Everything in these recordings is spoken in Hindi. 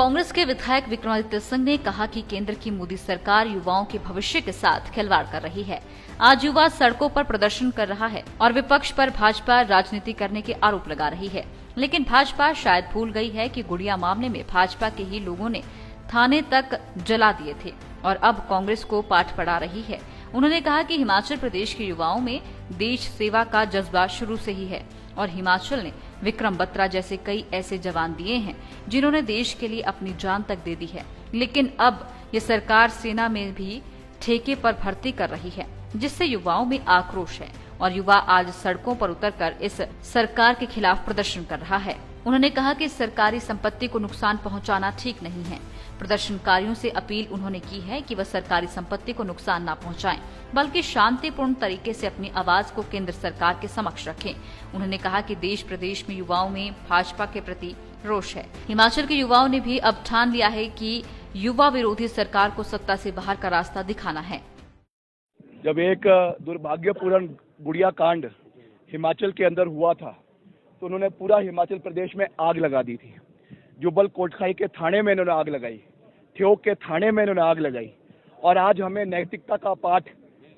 कांग्रेस के विधायक विक्रमादित्य सिंह ने कहा कि केंद्र की मोदी सरकार युवाओं के भविष्य के साथ खिलवाड़ कर रही है। आज युवा सड़कों पर प्रदर्शन कर रहा है और विपक्ष पर भाजपा राजनीति करने के आरोप लगा रही है, लेकिन भाजपा शायद भूल गई है कि गुड़िया मामले में भाजपा के ही लोगों ने थाने तक जला दिए थे और अब कांग्रेस को पाठ पढ़ा रही है। उन्होंने कहा कि हिमाचल प्रदेश के युवाओं में देश सेवा का जज्बा शुरू से ही है और हिमाचल ने विक्रम बत्रा जैसे कई ऐसे जवान दिए हैं जिन्होंने देश के लिए अपनी जान तक दे दी है, लेकिन अब ये सरकार सेना में भी ठेके पर भर्ती कर रही है, जिससे युवाओं में आक्रोश है और युवा आज सड़कों पर उतरकर इस सरकार के खिलाफ प्रदर्शन कर रहा है। उन्होंने कहा कि सरकारी संपत्ति को नुकसान पहुंचाना ठीक नहीं है। प्रदर्शनकारियों से अपील उन्होंने की है कि वह सरकारी संपत्ति को नुकसान न पहुंचाएं, बल्कि शांतिपूर्ण तरीके से अपनी आवाज को केंद्र सरकार के समक्ष रखें। उन्होंने कहा कि देश प्रदेश में युवाओं में भाजपा के प्रति रोष है। हिमाचल के युवाओं ने भी अब ठान लिया है कि युवा विरोधी सरकार को सत्ता से बाहर का रास्ता दिखाना है। जब एक दुर्भाग्यपूर्ण गुड़िया कांड हिमाचल के अंदर हुआ था तो उन्होंने पूरा हिमाचल प्रदेश में आग लगा दी थी। जुब्बल कोटखाई के थाने में इन्होंने आग लगाई, ठियोग के थाने में इन्होंने आग लगाई और आज हमें नैतिकता का पाठ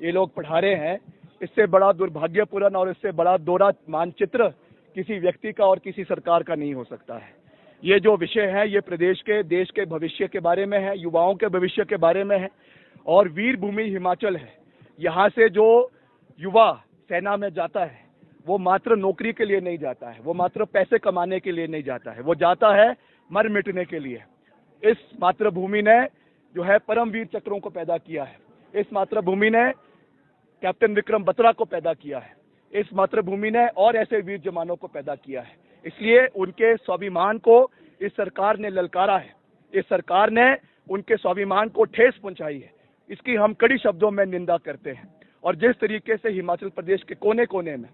ये लोग पढ़ा रहे हैं। इससे बड़ा दुर्भाग्यपूर्ण और इससे बड़ा दोहरा मानचित्र किसी व्यक्ति का और किसी सरकार का नहीं हो सकता है। ये जो विषय है ये प्रदेश के देश के भविष्य के बारे में है, युवाओं के भविष्य के बारे में है और वीर भूमि हिमाचल है। यहाँ से जो युवा सेना में जाता है वो मात्र नौकरी के लिए नहीं जाता है, वो मात्र पैसे कमाने के लिए नहीं जाता है, वो जाता है मर मिटने के लिए। इस मातृभूमि ने जो है परमवीर चक्रों को पैदा किया है, इस मातृभूमि ने कैप्टन विक्रम बत्रा को पैदा किया है, इस मातृभूमि ने और ऐसे वीर जवानों को पैदा किया है। इसलिए उनके स्वाभिमान को इस सरकार ने ललकारा है, इस सरकार ने उनके स्वाभिमान को ठेस पहुंचाई है। इसकी हम कड़ी शब्दों में निंदा करते हैं और जिस तरीके से हिमाचल प्रदेश के कोने कोने में,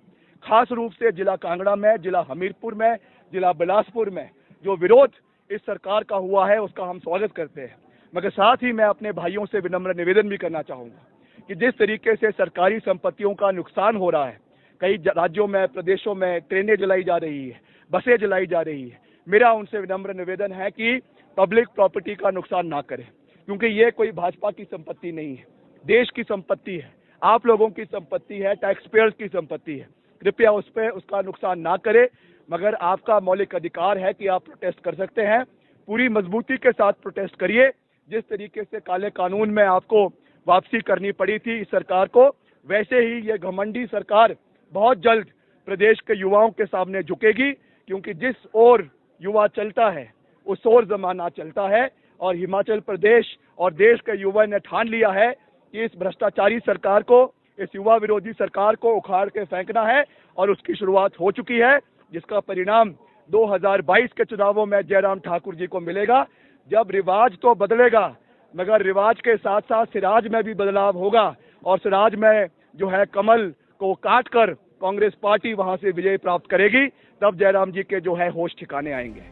खास रूप से जिला कांगड़ा में, जिला हमीरपुर में, जिला बिलासपुर में जो विरोध इस सरकार का हुआ है उसका हम स्वागत करते हैं। मगर साथ ही मैं अपने भाइयों से विनम्र निवेदन भी करना चाहूँगा कि जिस तरीके से सरकारी संपत्तियों का नुकसान हो रहा है, कई राज्यों में, प्रदेशों में ट्रेनें जलाई जा रही है, बसें जलाई जा रही है, मेरा उनसे विनम्र निवेदन है कि पब्लिक प्रॉपर्टी का नुकसान ना करें, क्योंकि ये कोई भाजपा की संपत्ति नहीं है, देश की संपत्ति है, आप लोगों की संपत्ति है, टैक्स पेयर्स की संपत्ति है। कृपया उस पर उसका नुकसान ना करें, मगर आपका मौलिक अधिकार है कि आप प्रोटेस्ट कर सकते हैं। पूरी मजबूती के साथ प्रोटेस्ट करिए। जिस तरीके से काले कानून में आपको वापसी करनी पड़ी थी इस सरकार को, वैसे ही ये घमंडी सरकार बहुत जल्द प्रदेश के युवाओं के सामने झुकेगी, क्योंकि जिस ओर युवा चलता है उस ओर जमाना चलता है और हिमाचल प्रदेश और देश के युवा ने ठान लिया है कि इस भ्रष्टाचारी सरकार को, इस युवा विरोधी सरकार को उखाड़ के फेंकना है और उसकी शुरुआत हो चुकी है, जिसका परिणाम 2022 के चुनावों में जयराम ठाकुर जी को मिलेगा। जब रिवाज तो बदलेगा, मगर रिवाज के साथ साथ सिराज में भी बदलाव होगा और सिराज में जो है कमल को काटकर कांग्रेस पार्टी वहां से विजय प्राप्त करेगी, तब जयराम जी के जो है होश ठिकाने आएंगे।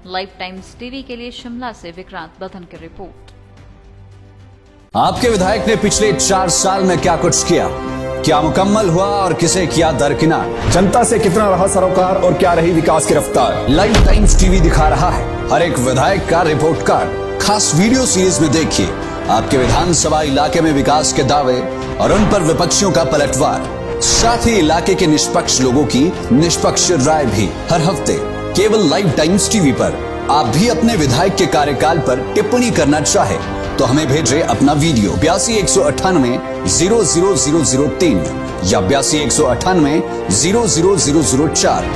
लाइव टाइम्स टीवी के लिए शिमला से विक्रांत बधन की रिपोर्ट। आपके विधायक ने पिछले 4 साल में क्या कुछ किया, क्या मुकम्मल हुआ और किसे किया दरकिनार, जनता से कितना रहा सरोकार और क्या रही विकास की रफ्तार। लाइव टाइम्स टीवी दिखा रहा है हर एक विधायक का रिपोर्ट कार्ड। खास वीडियो सीरीज में देखिए आपके विधानसभा इलाके में विकास के दावे और उन पर विपक्षियों का पलटवार, साथ ही इलाके के निष्पक्ष लोगों की निष्पक्ष राय भी हर हफ्ते केवल लाइव टाइम्स टीवी पर। आप भी अपने विधायक के कार्यकाल पर टिप्पणी करना चाहे तो हमें भेजें अपना वीडियो 82 198 00003 या 82 198 00004।